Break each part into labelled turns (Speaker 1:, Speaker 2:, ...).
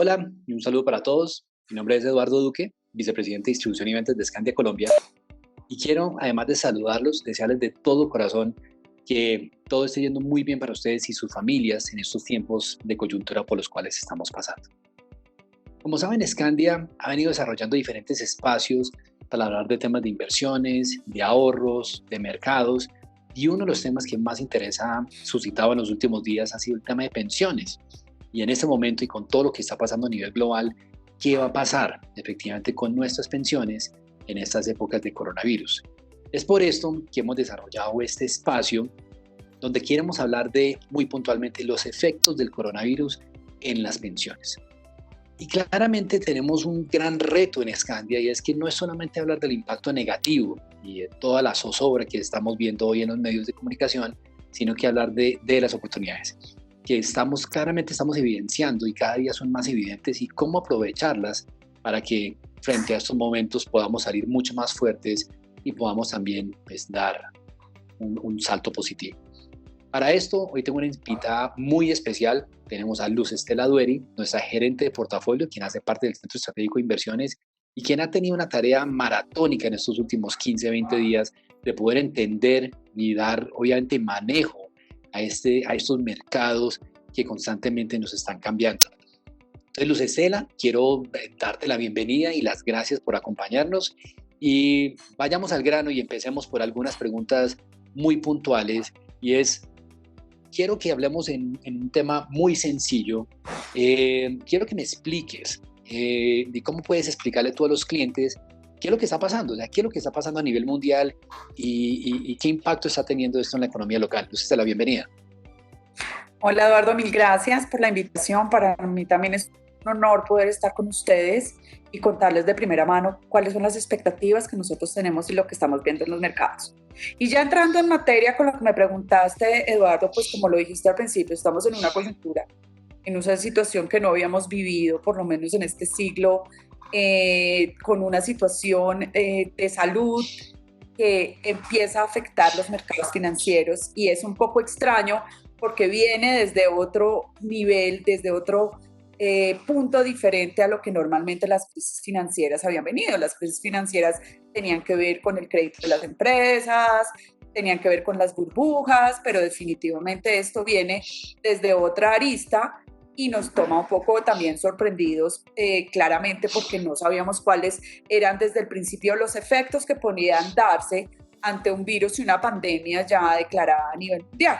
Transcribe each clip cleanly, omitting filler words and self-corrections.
Speaker 1: Hola y un saludo para todos. Mi nombre es Eduardo Duque, vicepresidente de distribución y ventas de Scandia Colombia. Y quiero, además de saludarlos, desearles de todo corazón que todo esté yendo muy bien para ustedes y sus familias en estos tiempos de coyuntura por los cuales estamos pasando. Como saben, Scandia ha venido desarrollando diferentes espacios para hablar de temas de inversiones, de ahorros, de mercados. Y uno de los temas que más interés ha suscitado en los últimos días ha sido el tema de pensiones. Y en este momento y con todo lo que está pasando a nivel global, ¿qué va a pasar efectivamente con nuestras pensiones en estas épocas de coronavirus? Es por esto que hemos desarrollado este espacio donde queremos hablar de muy puntualmente los efectos del coronavirus en las pensiones. Y claramente tenemos un gran reto en Scandia, y es que no es solamente hablar del impacto negativo y de toda la zozobra que estamos viendo hoy en los medios de comunicación, sino que hablar de las oportunidades que claramente estamos evidenciando y cada día son más evidentes, y cómo aprovecharlas para que frente a estos momentos podamos salir mucho más fuertes y podamos también dar un salto positivo. Para esto, hoy tengo una invitada muy especial. Tenemos a Luz Estela Dueri, nuestra gerente de portafolio, quien hace parte del Centro Estratégico de Inversiones y quien ha tenido una tarea maratónica en estos últimos 15, 20 días de poder entender y dar, obviamente, manejo a estos mercados que constantemente nos están cambiando. Entonces, Luz Estela, quiero darte la bienvenida y las gracias por acompañarnos. Y vayamos al grano y empecemos por algunas preguntas muy puntuales. Y quiero que hablemos en un tema muy sencillo. Quiero que me expliques de cómo puedes explicarle tú a los clientes qué es lo que está pasando, o sea, qué es lo que está pasando a nivel mundial y qué impacto está teniendo esto en la economía local. Entonces, la bienvenida.
Speaker 2: Hola Eduardo, mil gracias por la invitación. Para mí también es un honor poder estar con ustedes y contarles de primera mano cuáles son las expectativas que nosotros tenemos y lo que estamos viendo en los mercados. Y ya entrando en materia con lo que me preguntaste, Eduardo, pues como lo dijiste al principio, estamos en una coyuntura, en una situación que no habíamos vivido, por lo menos en este siglo, con una situación de salud que empieza a afectar los mercados financieros, y es un poco extraño porque viene desde otro nivel, desde otro punto diferente a lo que normalmente las crisis financieras habían venido. Las crisis financieras tenían que ver con el crédito de las empresas, tenían que ver con las burbujas, pero definitivamente esto viene desde otra arista y nos toma un poco también sorprendidos, claramente, porque no sabíamos cuáles eran desde el principio los efectos que podían darse ante un virus y una pandemia ya declarada a nivel mundial.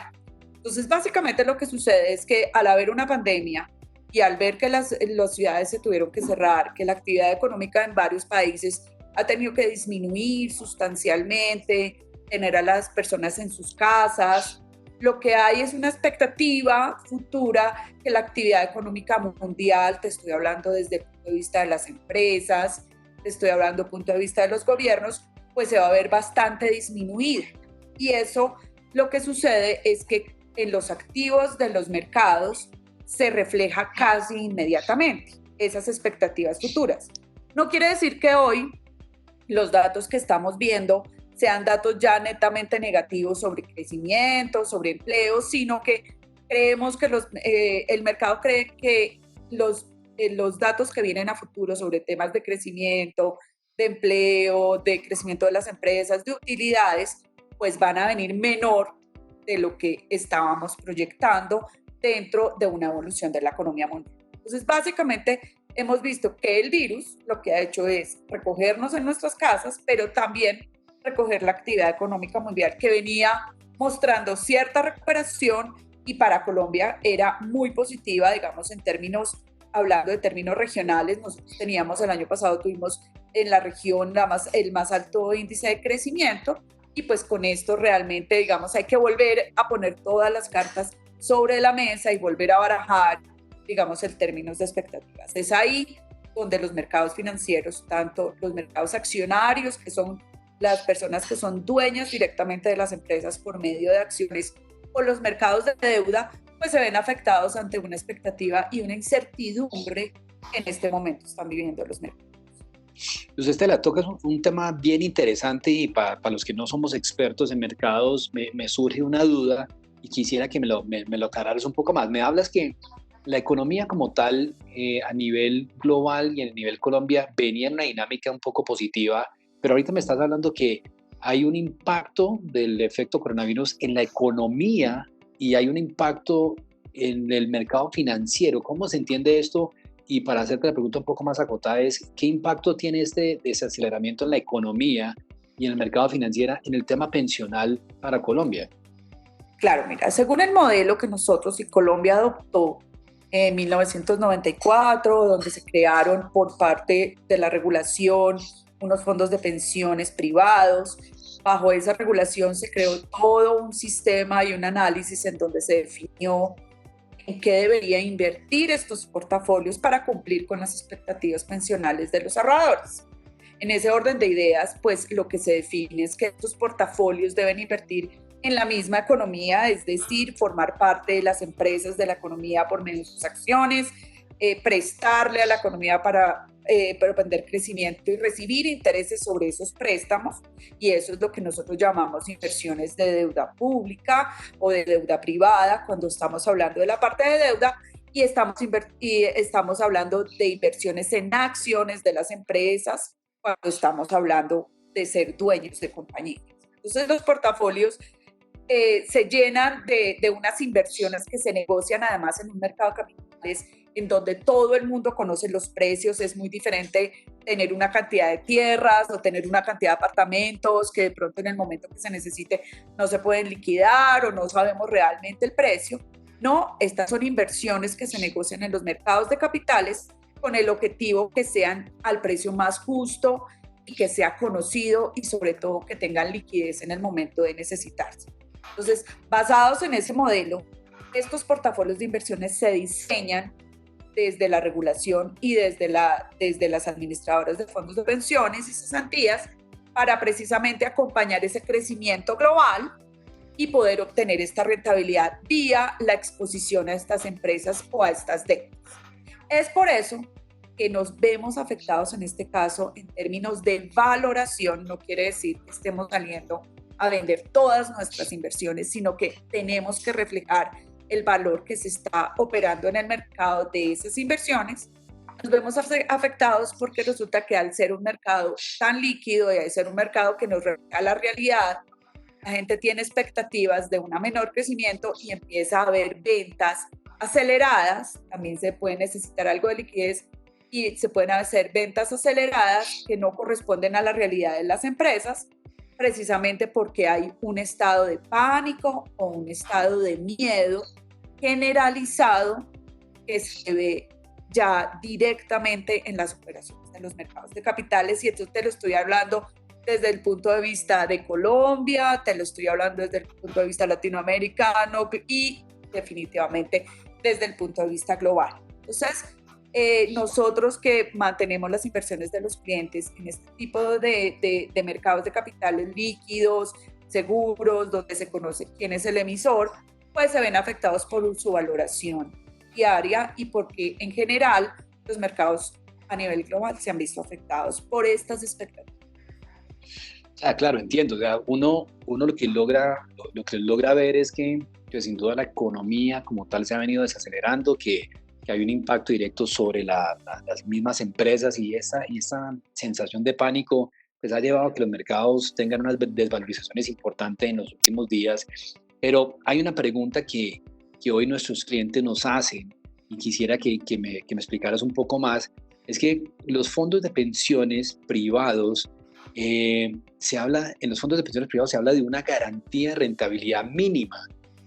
Speaker 2: Entonces, básicamente lo que sucede es que al haber una pandemia y al ver que las ciudades se tuvieron que cerrar, que la actividad económica en varios países ha tenido que disminuir sustancialmente, tener a las personas en sus casas, lo que hay es una expectativa futura que la actividad económica mundial, te estoy hablando desde el punto de vista de las empresas, te estoy hablando desde el punto de vista de los gobiernos, pues se va a ver bastante disminuida. Y eso, lo que sucede es que en los activos de los mercados se refleja casi inmediatamente esas expectativas futuras. No quiere decir que hoy los datos que estamos viendo sean datos ya netamente negativos sobre crecimiento, sobre empleo, sino que creemos que el mercado cree que los datos que vienen a futuro sobre temas de crecimiento, de empleo, de crecimiento de las empresas, de utilidades, pues van a venir menor de lo que estábamos proyectando dentro de una evolución de la economía mundial. Entonces, básicamente, hemos visto que el virus lo que ha hecho es recogernos en nuestras casas, pero también recoger la actividad económica mundial que venía mostrando cierta recuperación, y para Colombia era muy positiva, digamos, hablando de términos regionales. Nosotros teníamos el año pasado, tuvimos en la región el más alto índice de crecimiento, y pues con esto realmente, digamos, hay que volver a poner todas las cartas sobre la mesa y volver a barajar, digamos, en términos de expectativas. Es ahí donde los mercados financieros, tanto los mercados accionarios, que son las personas que son dueñas directamente de las empresas por medio de acciones, o los mercados de deuda, pues se ven afectados ante una expectativa y una incertidumbre que en este momento están viviendo los mercados.
Speaker 1: Pues Estela, tocas un tema bien interesante, y para los que no somos expertos en mercados me surge una duda y quisiera que me lo aclararas un poco más. Me hablas que la economía como tal, a nivel global y a nivel Colombia, venía en una dinámica un poco positiva, pero ahorita me estás hablando que hay un impacto del efecto coronavirus en la economía y hay un impacto en el mercado financiero. ¿Cómo se entiende esto? Y para hacerte la pregunta un poco más acotada es, ¿qué impacto tiene este desaceleramiento en la economía y en el mercado financiero en el tema pensional para Colombia?
Speaker 2: Claro, mira, según el modelo que nosotros y Colombia adoptó en 1994, donde se crearon por parte de la regulación unos fondos de pensiones privados, bajo esa regulación se creó todo un sistema y un análisis en donde se definió en qué debería invertir estos portafolios para cumplir con las expectativas pensionales de los ahorradores. En ese orden de ideas, pues lo que se define es que estos portafolios deben invertir en la misma economía, es decir, formar parte de las empresas de la economía por medio de sus acciones, prestarle a la economía para propender crecimiento y recibir intereses sobre esos préstamos, y eso es lo que nosotros llamamos inversiones de deuda pública o de deuda privada, cuando estamos hablando de la parte de deuda, y estamos hablando de inversiones en acciones de las empresas, cuando estamos hablando de ser dueños de compañías. Entonces los portafolios se llenan de unas inversiones que se negocian además en un mercado de capitales en donde todo el mundo conoce los precios. Es muy diferente tener una cantidad de tierras o tener una cantidad de apartamentos que de pronto en el momento que se necesite no se pueden liquidar o no sabemos realmente el precio. No, estas son inversiones que se negocian en los mercados de capitales con el objetivo que sean al precio más justo y que sea conocido y sobre todo que tengan liquidez en el momento de necesitarse. Entonces, basados en ese modelo, estos portafolios de inversiones se diseñan desde la regulación y desde las administradoras de fondos de pensiones y cesantías para precisamente acompañar ese crecimiento global y poder obtener esta rentabilidad vía la exposición a estas empresas o a estas deudas. Es por eso que nos vemos afectados en este caso en términos de valoración. No quiere decir que estemos saliendo a vender todas nuestras inversiones, sino que tenemos que reflejar el valor que se está operando en el mercado de esas inversiones. Nos vemos afectados porque resulta que al ser un mercado tan líquido y al ser un mercado que nos refleja la realidad, la gente tiene expectativas de un menor crecimiento y empieza a haber ventas aceleradas. También se puede necesitar algo de liquidez y se pueden hacer ventas aceleradas que no corresponden a la realidad de las empresas, precisamente porque hay un estado de pánico o un estado de miedo generalizado que se ve ya directamente en las operaciones de los mercados de capitales. Y entonces te lo estoy hablando desde el punto de vista de Colombia, te lo estoy hablando desde el punto de vista latinoamericano y definitivamente desde el punto de vista global. Entonces, nosotros que mantenemos las inversiones de los clientes en este tipo de mercados de capitales líquidos, seguros, donde se conoce quién es el emisor, pues se ven afectados por su valoración diaria y porque en general los mercados a nivel global se han visto afectados por estas expectativas.
Speaker 1: Ah, claro, entiendo. O sea, uno lo que logra ver es que sin duda la economía como tal se ha venido desacelerando, que hay un impacto directo sobre las mismas empresas y esa sensación de pánico pues ha llevado a que los mercados tengan unas desvalorizaciones importantes en los últimos días. Pero hay una pregunta que hoy nuestros clientes nos hacen y quisiera que me explicaras un poco más. Es que los fondos de pensiones privados, en los fondos de pensiones privados se habla de una garantía de rentabilidad mínima.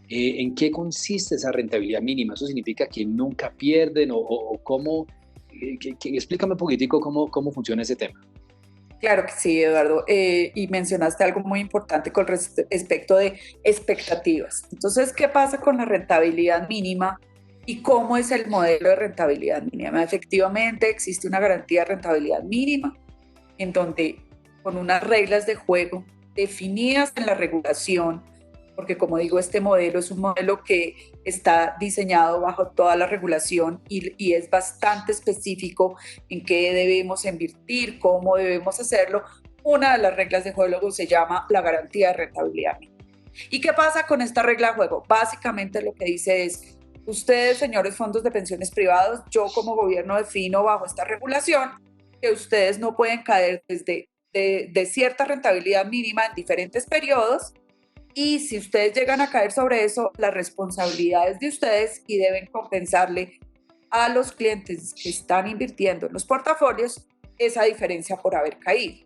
Speaker 1: ¿En qué consiste esa rentabilidad mínima? ¿Eso significa que nunca pierden o cómo? Explícame un poquitico cómo funciona ese tema.
Speaker 2: Claro que sí, Eduardo. Y mencionaste algo muy importante con respecto de expectativas. Entonces, ¿qué pasa con la rentabilidad mínima y cómo es el modelo de rentabilidad mínima? Efectivamente, existe una garantía de rentabilidad mínima en donde con unas reglas de juego definidas en la regulación, porque como digo, este modelo es un modelo que está diseñado bajo toda la regulación y es bastante específico en qué debemos invertir, cómo debemos hacerlo. Una de las reglas de juego se llama la garantía de rentabilidad mínima. ¿Y qué pasa con esta regla de juego? Básicamente lo que dice es, Ustedes, señores fondos de pensiones privados, yo como gobierno defino bajo esta regulación que ustedes no pueden caer desde de cierta rentabilidad mínima en diferentes periodos, y si ustedes llegan a caer sobre eso, la responsabilidad es de ustedes y deben compensarle a los clientes que están invirtiendo en los portafolios esa diferencia por haber caído.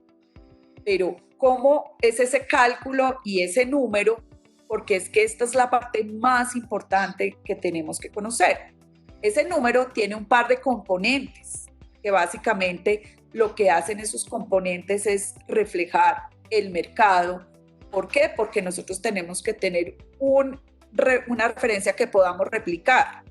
Speaker 2: Pero ¿cómo es ese cálculo y ese número? Porque es que esta es la parte más importante que tenemos que conocer. Ese número tiene un par de componentes que básicamente lo que hacen esos componentes es reflejar el mercado. ¿Por qué? Porque nosotros tenemos que tener una referencia que podamos replicar.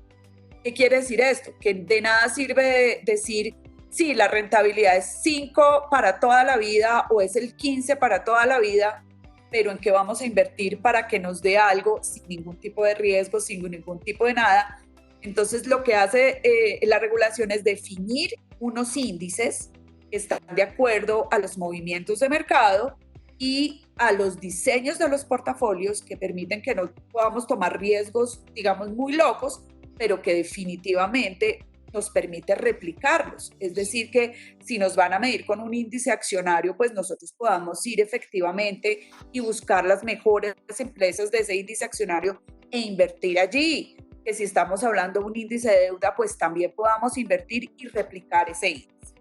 Speaker 2: ¿Qué quiere decir esto? Que de nada sirve decir, sí, la rentabilidad es 5 para toda la vida o es el 15 para toda la vida, pero en qué vamos a invertir para que nos dé algo sin ningún tipo de riesgo, sin ningún tipo de nada. Entonces, lo que hace la regulación es definir unos índices que están de acuerdo a los movimientos de mercado y a los diseños de los portafolios que permiten que no podamos tomar riesgos, digamos, muy locos, pero que definitivamente nos permite replicarlos. Es decir, que si nos van a medir con un índice accionario, pues nosotros podamos ir efectivamente y buscar las mejores empresas de ese índice accionario e invertir allí. Que si estamos hablando de un índice de deuda, pues también podamos invertir y replicar ese índice.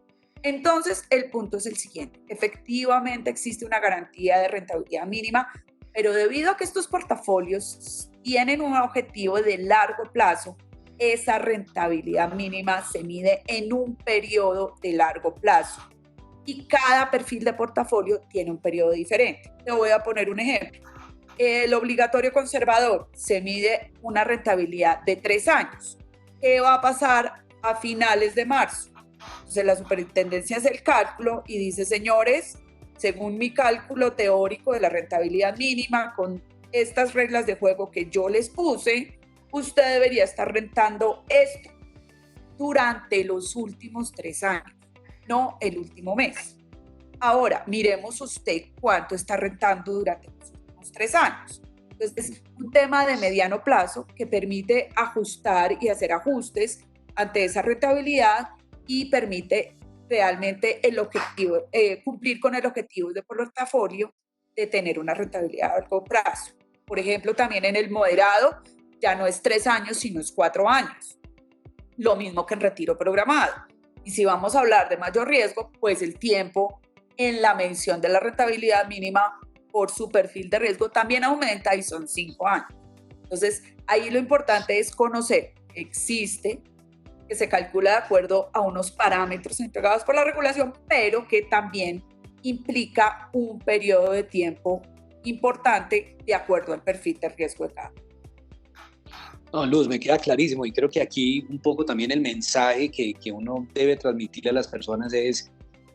Speaker 2: Entonces, el punto es el siguiente. Efectivamente existe una garantía de rentabilidad mínima, pero debido a que estos portafolios tienen un objetivo de largo plazo, esa rentabilidad mínima se mide en un periodo de largo plazo y cada perfil de portafolio tiene un periodo diferente. Te voy a poner un ejemplo. El obligatorio conservador se mide una rentabilidad de 3 años. ¿Qué va a pasar a finales de marzo? Entonces la superintendencia hace el cálculo y dice, señores, según mi cálculo teórico de la rentabilidad mínima, con estas reglas de juego que yo les puse, usted debería estar rentando esto durante los últimos 3 años, no el último mes. Ahora, miremos usted cuánto está rentando durante los últimos 3 años. Entonces, es un tema de mediano plazo que permite ajustar y hacer ajustes ante esa rentabilidad y permite realmente el objetivo, cumplir con el objetivo de portafolio de tener una rentabilidad a largo plazo. Por ejemplo, también en el moderado, ya no es 3 años, sino es 4 años. Lo mismo que en retiro programado. Y si vamos a hablar de mayor riesgo, pues el tiempo en la medición de la rentabilidad mínima por su perfil de riesgo también aumenta y son 5 años. Entonces, ahí lo importante es conocer que existe, que se calcula de acuerdo a unos parámetros entregados por la regulación, pero que también implica un periodo de tiempo importante de acuerdo al perfil de riesgo de cada uno.
Speaker 1: No, Luz, me queda clarísimo y creo que aquí un poco también el mensaje que uno debe transmitirle a las personas es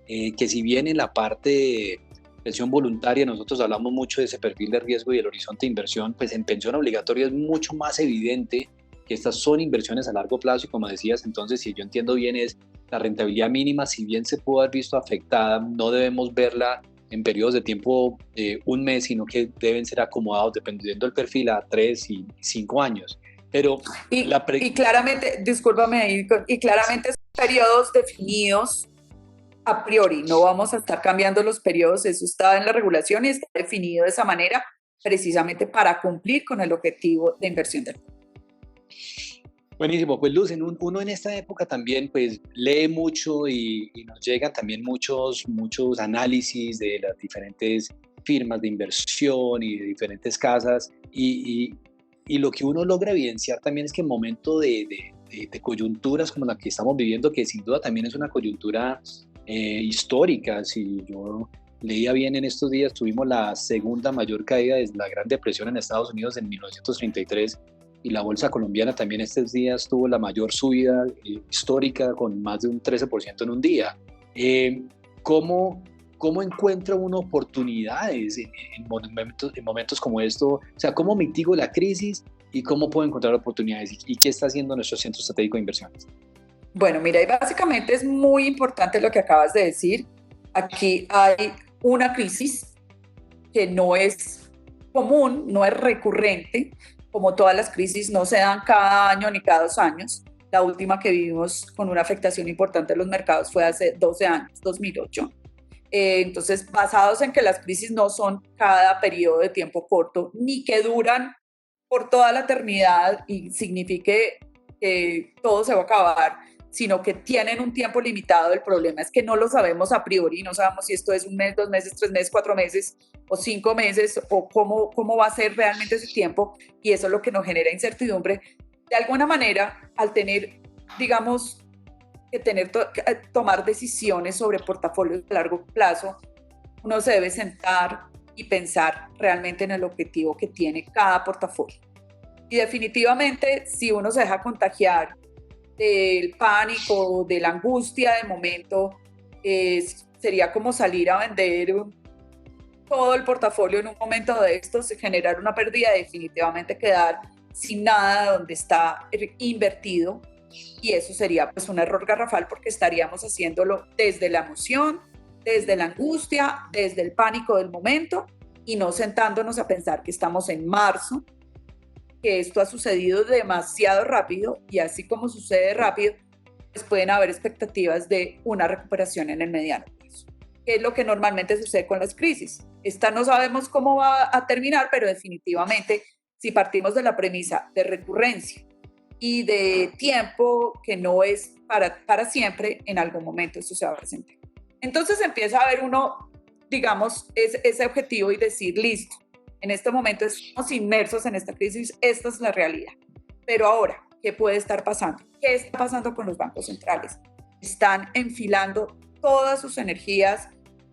Speaker 1: que si bien en la parte de pensión voluntaria nosotros hablamos mucho de ese perfil de riesgo y el horizonte de inversión, pues en pensión obligatoria es mucho más evidente que estas son inversiones a largo plazo y como decías, entonces si yo entiendo bien es la rentabilidad mínima, si bien se pudo haber visto afectada, no debemos verla en periodos de tiempo de un mes, sino que deben ser acomodados dependiendo del perfil a 3 y 5 años. Pero
Speaker 2: y claramente, discúlpame, y claramente son periodos definidos a priori, no vamos a estar cambiando los periodos, eso está en la regulación y está definido de esa manera precisamente para cumplir con el objetivo de inversión del fondo.
Speaker 1: Buenísimo, pues Luz, uno en esta época también pues lee mucho y nos llegan también muchos análisis de las diferentes firmas de inversión y de diferentes casas y lo que uno logra evidenciar también es que en momento de coyunturas como la que estamos viviendo, que sin duda también es una coyuntura histórica, si yo leía bien en estos días, tuvimos la segunda mayor caída desde la Gran Depresión en Estados Unidos en 1933 y la bolsa colombiana también estos días tuvo la mayor subida histórica con más de un 13% en un día. ¿Cómo encuentra uno oportunidades en momentos como esto? O sea, ¿cómo mitigo la crisis y cómo puedo encontrar oportunidades? ¿Y qué está haciendo nuestro Centro Estratégico de Inversiones?
Speaker 2: Bueno, mira, y básicamente es muy importante lo que acabas de decir. Aquí hay una crisis que no es común, no es recurrente, como todas las crisis, no se dan cada año ni cada 2 años. La última que vivimos con una afectación importante en los mercados fue hace 12 años, 2008. Entonces, basados en que las crisis no son cada periodo de tiempo corto, ni que duran por toda la eternidad y signifique que todo se va a acabar, sino que tienen un tiempo limitado. El problema es que no lo sabemos a priori, no sabemos si esto es 1 mes, 2 meses, 3 meses, 4 meses o 5 meses, o cómo va a ser realmente ese tiempo, y eso es lo que nos genera incertidumbre. De alguna manera, al tener, digamos, que tomar decisiones sobre portafolios de largo plazo, uno se debe sentar y pensar realmente en el objetivo que tiene cada portafolio. Y definitivamente, si uno se deja contagiar del pánico, de la angustia de momento, sería como salir a vender todo el portafolio en un momento de estos, generar una pérdida, definitivamente quedar sin nada donde está invertido, y eso sería pues un error garrafal, porque estaríamos haciéndolo desde la emoción, desde la angustia, desde el pánico del momento, y no sentándonos a pensar que estamos en marzo, que esto ha sucedido demasiado rápido, y así como sucede rápido, pues pueden haber expectativas de una recuperación en el mediano plazo, que es lo que normalmente sucede con las crisis. Esta no sabemos cómo va a terminar, pero definitivamente, si partimos de la premisa de recurrencia y de tiempo que no es para siempre, en algún momento esto se va a presentar. Entonces empieza a haber uno, digamos, ese objetivo y decir, listo, en este momento estamos inmersos en esta crisis, esta es la realidad. Pero ahora, ¿qué puede estar pasando? ¿Qué está pasando con los bancos centrales? Están enfilando todas sus energías,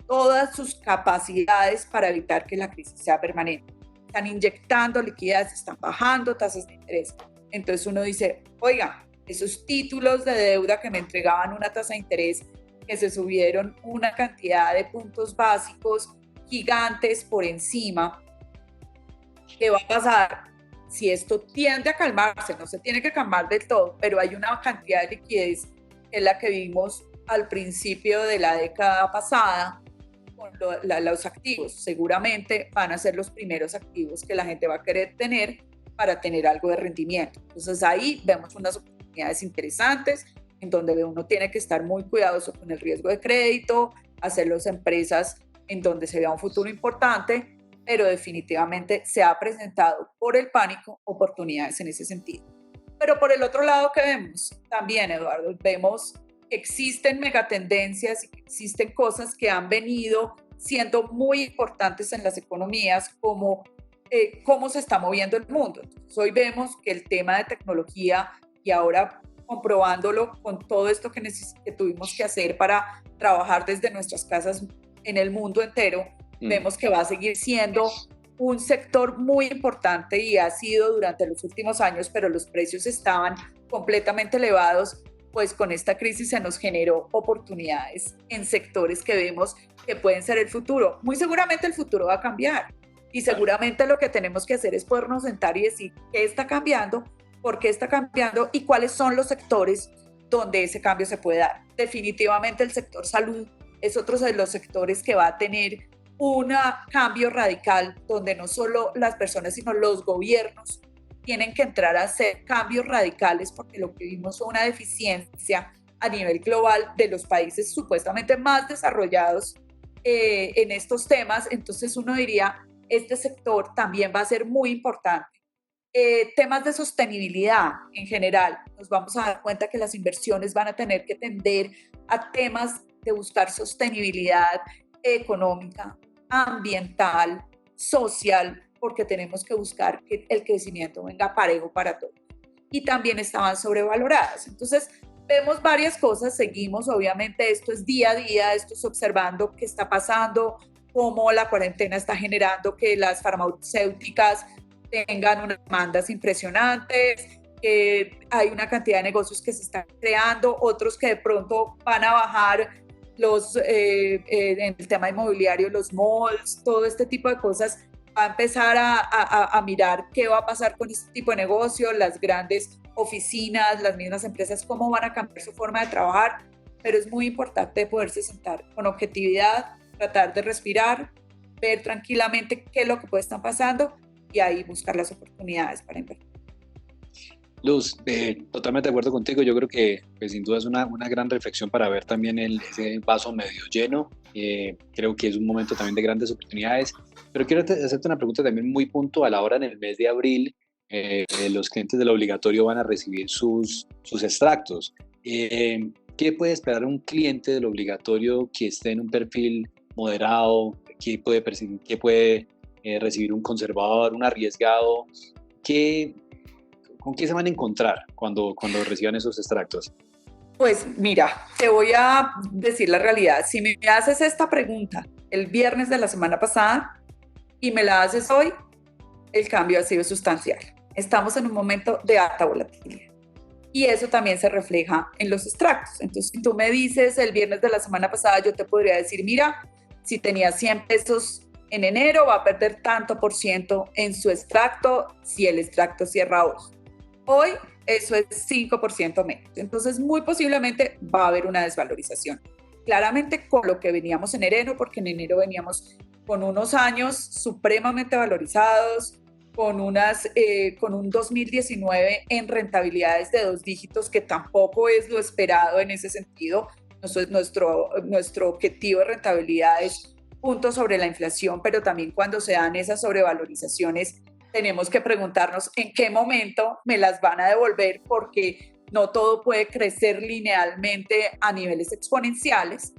Speaker 2: todas sus capacidades para evitar que la crisis sea permanente. Están inyectando liquidez, están bajando tasas de interés. Entonces uno dice, oiga, esos títulos de deuda que me entregaban una tasa de interés, que se subieron una cantidad de puntos básicos gigantes por encima, ¿qué va a pasar? Si esto tiende a calmarse, no se tiene que calmar del todo, pero hay una cantidad de liquidez, que es la que vimos al principio de la década pasada con los activos. Seguramente van a ser los primeros activos que la gente va a querer tener para tener algo de rendimiento. Entonces ahí vemos unas oportunidades interesantes en donde uno tiene que estar muy cuidadoso con el riesgo de crédito, hacer las empresas en donde se vea un futuro importante, pero definitivamente se ha presentado por el pánico oportunidades en ese sentido. Pero por el otro lado, ¿qué vemos? También, Eduardo, vemos que existen megatendencias y que existen cosas que han venido siendo muy importantes en las economías, como cómo se está moviendo el mundo. Entonces, hoy vemos que el tema de tecnología, y ahora comprobándolo con todo esto que tuvimos que hacer para trabajar desde nuestras casas en el mundo entero, vemos que va a seguir siendo un sector muy importante, y ha sido durante los últimos años, pero los precios estaban completamente elevados. Pues con esta crisis se nos generó oportunidades en sectores que vemos que pueden ser el futuro. Muy seguramente el futuro va a cambiar, y seguramente lo que tenemos que hacer es podernos sentar y decir qué está cambiando, por qué está cambiando y cuáles son los sectores donde ese cambio se puede dar. Definitivamente el sector salud es otro de los sectores que va a tener un cambio radical, donde no solo las personas, sino los gobiernos tienen que entrar a hacer cambios radicales, porque lo que vimos fue una deficiencia a nivel global de los países supuestamente más desarrollados en estos temas. Entonces uno diría, este sector también va a ser muy importante. Temas de sostenibilidad en general, nos vamos a dar cuenta que las inversiones van a tener que tender a temas de buscar sostenibilidad económica, ambiental, social, porque tenemos que buscar que el crecimiento venga parejo para todos. Y también estaban sobrevaloradas. Entonces, vemos varias cosas, seguimos, obviamente esto es día a día, esto es observando qué está pasando, cómo la cuarentena está generando que las farmacéuticas tengan unas demandas impresionantes, que hay una cantidad de negocios que se están creando, otros que de pronto van a bajar en el tema inmobiliario, los malls, todo este tipo de cosas. Va a empezar a mirar qué va a pasar con este tipo de negocio, las grandes oficinas, las mismas empresas, cómo van a cambiar su forma de trabajar, pero es muy importante poderse sentar con objetividad, tratar de respirar, ver tranquilamente qué es lo que puede estar pasando, y ahí buscar las oportunidades para invertir.
Speaker 1: Luz, totalmente de acuerdo contigo. Yo creo que pues, sin duda es una gran reflexión para ver también ese vaso medio lleno. Creo que es un momento también de grandes oportunidades. Pero quiero hacerte una pregunta también muy puntual. Ahora en el mes de abril, los clientes del obligatorio van a recibir sus extractos. ¿Qué puede esperar un cliente del obligatorio que esté en un perfil moderado? ¿Qué puede recibir un conservador, un arriesgado? ¿Con qué se van a encontrar cuando reciban esos extractos?
Speaker 2: Pues mira, te voy a decir la realidad. Si me haces esta pregunta el viernes de la semana pasada y me la haces hoy, el cambio ha sido sustancial. Estamos en un momento de alta volatilidad y eso también se refleja en los extractos. Entonces, si tú me dices el viernes de la semana pasada, yo te podría decir, mira, si tenía 100 pesos en enero, va a perder tanto por ciento en su extracto si el extracto cierra hoy. Hoy eso es 5% menos. Entonces, muy posiblemente va a haber una desvalorización. Claramente con lo que veníamos en enero, porque en enero veníamos con unos años supremamente valorizados, con un 2019 en rentabilidades de 2 dígitos, que tampoco es lo esperado en ese sentido. Nuestro objetivo de rentabilidad es puntos sobre la inflación, pero también cuando se dan esas sobrevalorizaciones, tenemos que preguntarnos en qué momento me las van a devolver, porque no todo puede crecer linealmente a niveles exponenciales.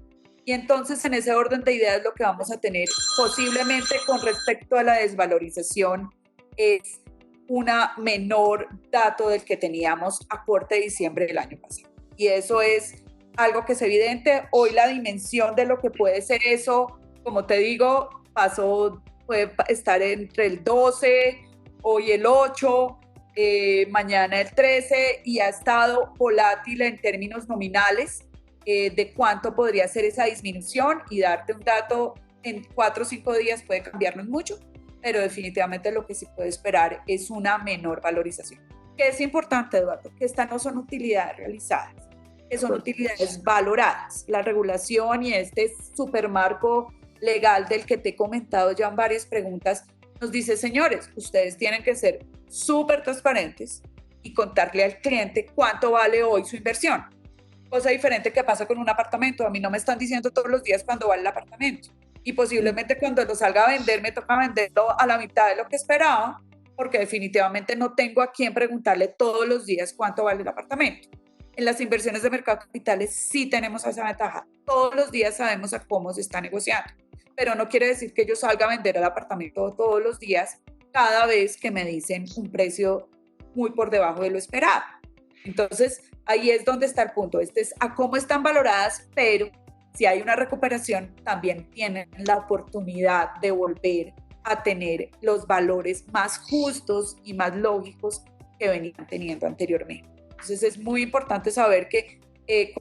Speaker 2: Y entonces en ese orden de ideas lo que vamos a tener posiblemente con respecto a la desvalorización es una menor dato del que teníamos a corte de diciembre del año pasado. Y eso es algo que es evidente. Hoy la dimensión de lo que puede ser eso, como te digo, puede estar entre el 12, hoy el 8, mañana el 13, y ha estado volátil en términos nominales de cuánto podría ser esa disminución, y darte un dato en 4 o 5 días puede cambiarnos mucho, pero definitivamente lo que sí puede esperar es una menor valorización. ¿Qué es importante, Eduardo? Que estas no son utilidades realizadas, que son utilidades valoradas. La regulación y este supermarco legal del que te he comentado ya en varias preguntas nos dice, señores, ustedes tienen que ser súper transparentes y contarle al cliente cuánto vale hoy su inversión. Cosa diferente que pasa con un apartamento. A mí no me están diciendo todos los días cuánto vale el apartamento. Y posiblemente cuando lo salga a vender, me toca venderlo a la mitad de lo que esperaba, porque definitivamente no tengo a quién preguntarle todos los días cuánto vale el apartamento. En las inversiones de mercado de capitales sí tenemos esa ventaja. Todos los días sabemos a cómo se está negociando, pero no quiere decir que yo salga a vender el apartamento todos los días cada vez que me dicen un precio muy por debajo de lo esperado. Entonces, ahí es donde está el punto. Este es a cómo están valoradas, pero si hay una recuperación, también tienen la oportunidad de volver a tener los valores más justos y más lógicos que venían teniendo anteriormente. Entonces, es muy importante saber que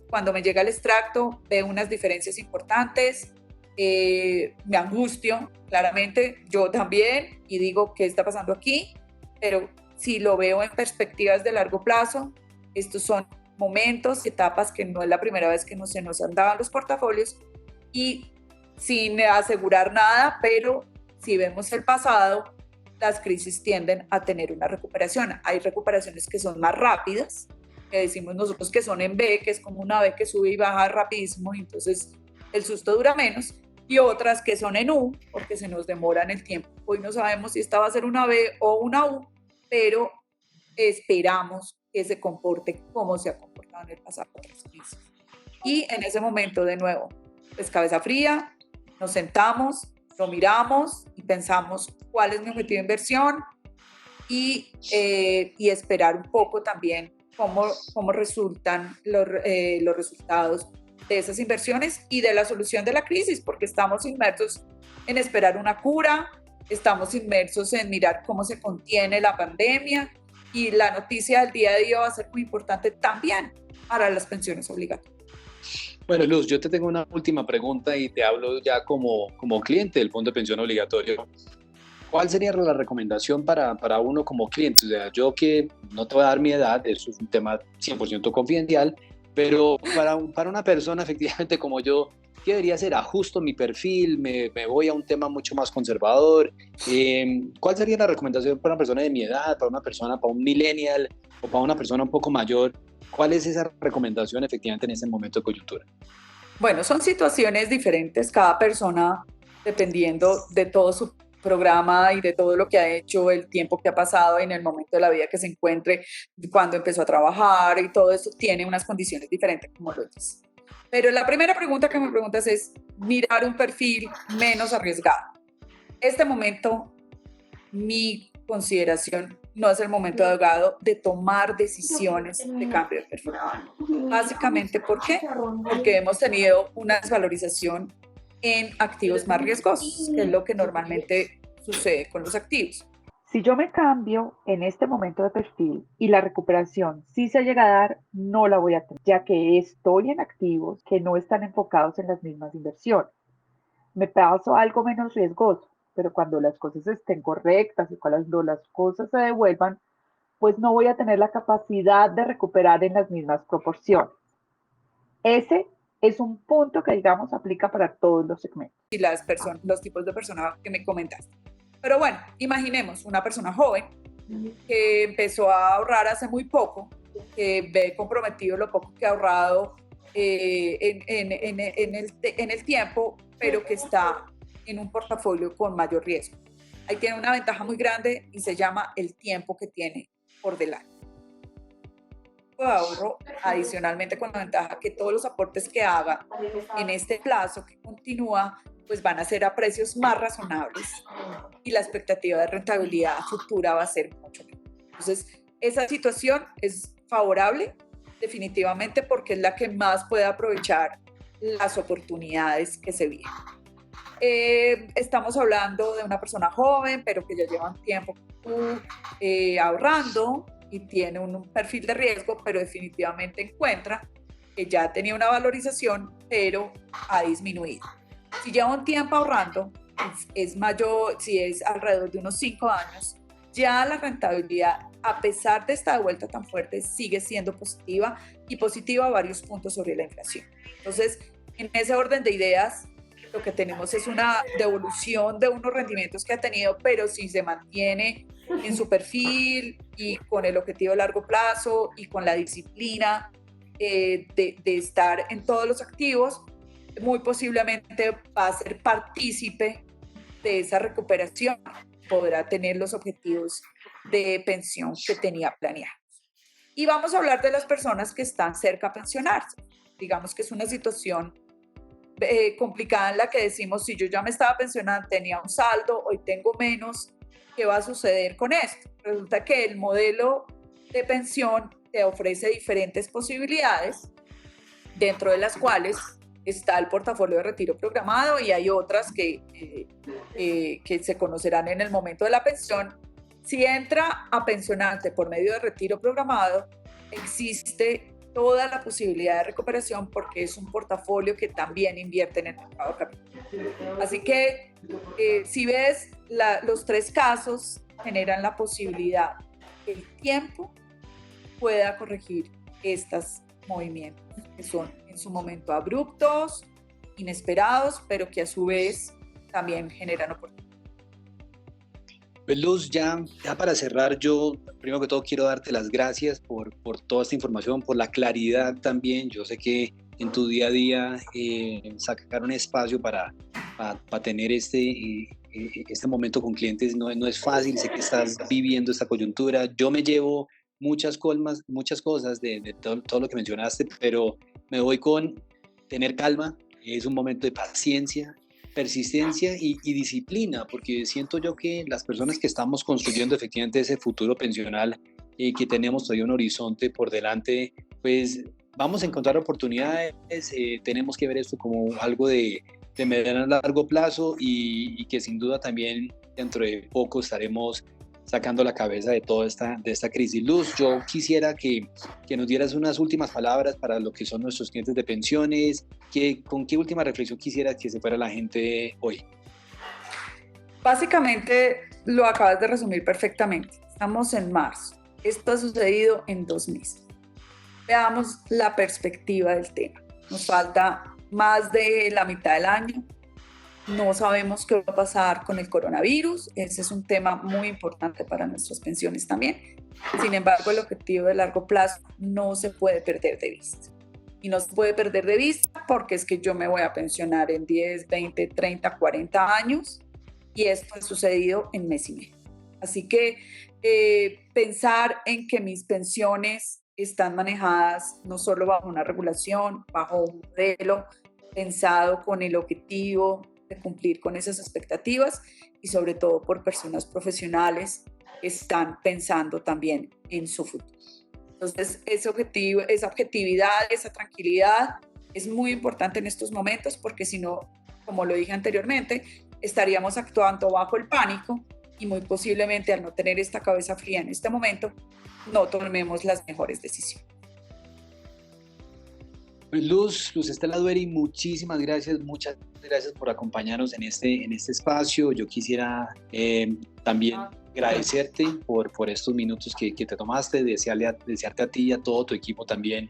Speaker 2: cuando me llega el extracto, veo unas diferencias importantes, me angustio, claramente, yo también, y digo, ¿qué está pasando aquí? Pero si lo veo en perspectivas de largo plazo, estos son momentos, etapas que no es la primera vez que se nos han dado los portafolios, y sin asegurar nada, pero si vemos el pasado, las crisis tienden a tener una recuperación. Hay recuperaciones que son más rápidas, que decimos nosotros que son en V, que es como una V que sube y baja rapidísimo, y entonces el susto dura menos, y otras que son en U, porque se nos demora en el tiempo. Hoy no sabemos si esta va a ser una V o una U, pero esperamos que se comporte como se ha comportado en el pasado. Y en ese momento, de nuevo, pues cabeza fría, nos sentamos, lo miramos y pensamos cuál es mi objetivo de inversión, y esperar un poco también cómo resultan los resultados de esas inversiones y de la solución de la crisis, porque estamos inmersos en esperar una cura, estamos inmersos en mirar cómo se contiene la pandemia, y la noticia del día a día va a ser muy importante también para las pensiones obligatorias.
Speaker 1: Bueno, Luz, yo te tengo una última pregunta y te hablo ya como cliente del Fondo de Pensión Obligatorio. ¿Cuál sería la recomendación para uno como cliente? O sea, yo, que no te voy a dar mi edad, eso es un tema 100% confidencial, pero para una persona efectivamente como yo, ¿Qué debería hacer? ¿Ajusto mi perfil? ¿Me voy a un tema mucho más conservador? ¿Cuál sería la recomendación para una persona de mi edad, para una persona, para un millennial o para una persona un poco mayor? ¿Cuál es esa recomendación efectivamente en ese momento de coyuntura?
Speaker 2: Bueno, son situaciones diferentes, cada persona, dependiendo de todo su programa y de todo lo que ha hecho, el tiempo que ha pasado en el momento de la vida que se encuentre, cuando empezó a trabajar y todo eso, tiene unas condiciones diferentes, como lo dices. Pero la primera pregunta que me preguntas es mirar un perfil menos arriesgado. Este momento, mi consideración, no es el momento adecuado de tomar decisiones de cambio de perfil. Básicamente, ¿por qué? Porque hemos tenido una desvalorización en activos más riesgosos, que es lo que normalmente sucede con los activos.
Speaker 3: Si yo me cambio en este momento de perfil y la recuperación sí se llega a dar, no la voy a tener, ya que estoy en activos que no están enfocados en las mismas inversiones. Me paso a algo menos riesgoso, pero cuando las cosas estén correctas y cuando las cosas se devuelvan, pues no voy a tener la capacidad de recuperar en las mismas proporciones. Ese es un punto que, digamos, aplica para todos los segmentos.
Speaker 2: Y los tipos de personas que me comentaste. Pero bueno, imaginemos una persona joven que empezó a ahorrar hace muy poco, que ve comprometido lo poco que ha ahorrado en el tiempo, pero que está en un portafolio con mayor riesgo. Ahí tiene una ventaja muy grande y se llama el tiempo que tiene por delante. De ahorro, adicionalmente con la ventaja que todos los aportes que haga en este plazo que continúa, pues van a ser a precios más razonables y la expectativa de rentabilidad futura va a ser mucho menor. Entonces, esa situación es favorable definitivamente porque es la que más puede aprovechar las oportunidades que se vienen. Estamos hablando de una persona joven, pero que ya lleva un tiempo ahorrando y tiene un perfil de riesgo, pero definitivamente encuentra que ya tenía una valorización, pero ha disminuido. Si lleva un tiempo ahorrando, es mayor, si es alrededor de unos 5 años, ya la rentabilidad, a pesar de esta vuelta tan fuerte, sigue siendo positiva y positiva a varios puntos sobre la inflación. Entonces, en ese orden de ideas, lo que tenemos es una devolución de unos rendimientos que ha tenido, pero si se mantiene en su perfil y con el objetivo a largo plazo y con la disciplina de estar en todos los activos, muy posiblemente va a ser partícipe de esa recuperación, podrá tener los objetivos de pensión que tenía planeados. Y vamos a hablar de las personas que están cerca a pensionarse. Digamos que es una situación complicada en la que decimos, si yo ya me estaba pensionando, tenía un saldo, hoy tengo menos, ¿qué va a suceder con esto? Resulta que el modelo de pensión te ofrece diferentes posibilidades, dentro de las cuales está el portafolio de retiro programado y hay otras que se conocerán en el momento de la pensión. Si entra a pensionarte por medio de retiro programado, existe toda la posibilidad de recuperación porque es un portafolio que también invierte en el mercado capital. Así que si ves, los tres casos generan la posibilidad que el tiempo pueda corregir estos movimientos que son en su momento abruptos, inesperados, pero que a su vez también generan oportunidades.
Speaker 1: Pues Luz, ya para cerrar, yo primero que todo quiero darte las gracias por toda esta información, por la claridad también. Yo sé que en tu día a día sacar un espacio para tener este momento con clientes no es fácil. Sé que estás viviendo esta coyuntura. Yo me llevo muchas cosas de todo lo que mencionaste, pero me voy con tener calma. Es un momento de paciencia, persistencia y disciplina, porque siento yo que las personas que estamos construyendo efectivamente ese futuro pensional y que tenemos todavía un horizonte por delante, pues vamos a encontrar oportunidades, tenemos que ver esto como algo de mediano a largo plazo y que sin duda también dentro de poco estaremos sacando la cabeza de toda esta crisis. Luz, yo quisiera que nos dieras unas últimas palabras para lo que son nuestros clientes de pensiones. ¿Con qué última reflexión quisieras que se fuera la gente hoy?
Speaker 2: Básicamente lo acabas de resumir perfectamente. Estamos en marzo. Esto ha sucedido en 2 meses. Veamos la perspectiva del tema. Nos falta más de la mitad del año. No sabemos qué va a pasar con el coronavirus. Ese es un tema muy importante para nuestras pensiones también. Sin embargo, el objetivo de largo plazo no se puede perder de vista. Y no se puede perder de vista porque es que yo me voy a pensionar en 10, 20, 30, 40 años y esto ha sucedido en mes y medio. Así que pensar en que mis pensiones están manejadas no solo bajo una regulación, bajo un modelo pensado con el objetivo de cumplir con esas expectativas y sobre todo por personas profesionales que están pensando también en su futuro. Entonces, esa objetividad, esa tranquilidad es muy importante en estos momentos porque si no, como lo dije anteriormente, estaríamos actuando bajo el pánico y muy posiblemente al no tener esta cabeza fría en este momento, no tomemos las mejores decisiones.
Speaker 1: Pues Luz Estela Duery, muchísimas gracias, muchas gracias por acompañarnos en este espacio. Yo quisiera también agradecerte por estos minutos que te tomaste, desearte a ti y a todo tu equipo también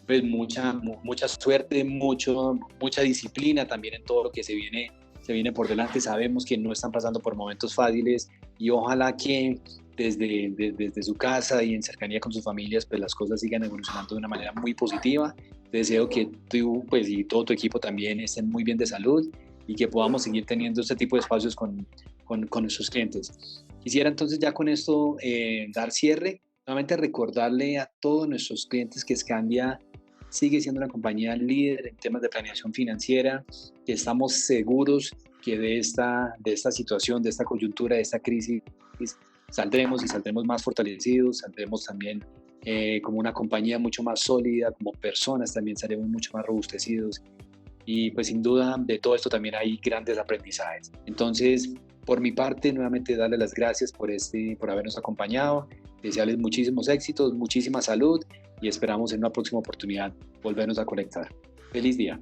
Speaker 1: pues mucha suerte, mucha disciplina también en todo lo que se viene por delante. Sabemos que no están pasando por momentos fáciles y ojalá que desde su casa y en cercanía con sus familias, pues las cosas sigan evolucionando de una manera muy positiva. Te deseo que tú pues, y todo tu equipo también estén muy bien de salud y que podamos seguir teniendo este tipo de espacios con nuestros clientes. Quisiera entonces ya con esto dar cierre, nuevamente recordarle a todos nuestros clientes que Scandia sigue siendo una compañía líder en temas de planeación financiera, que estamos seguros que de esta situación, de esta coyuntura, de esta crisis, saldremos y saldremos más fortalecidos, saldremos también como una compañía mucho más sólida, como personas también seremos mucho más robustecidos y pues sin duda de todo esto también hay grandes aprendizajes. Entonces, por mi parte, nuevamente darles las gracias por habernos acompañado, desearles muchísimos éxitos, muchísima salud y esperamos en una próxima oportunidad volvernos a conectar. Feliz día.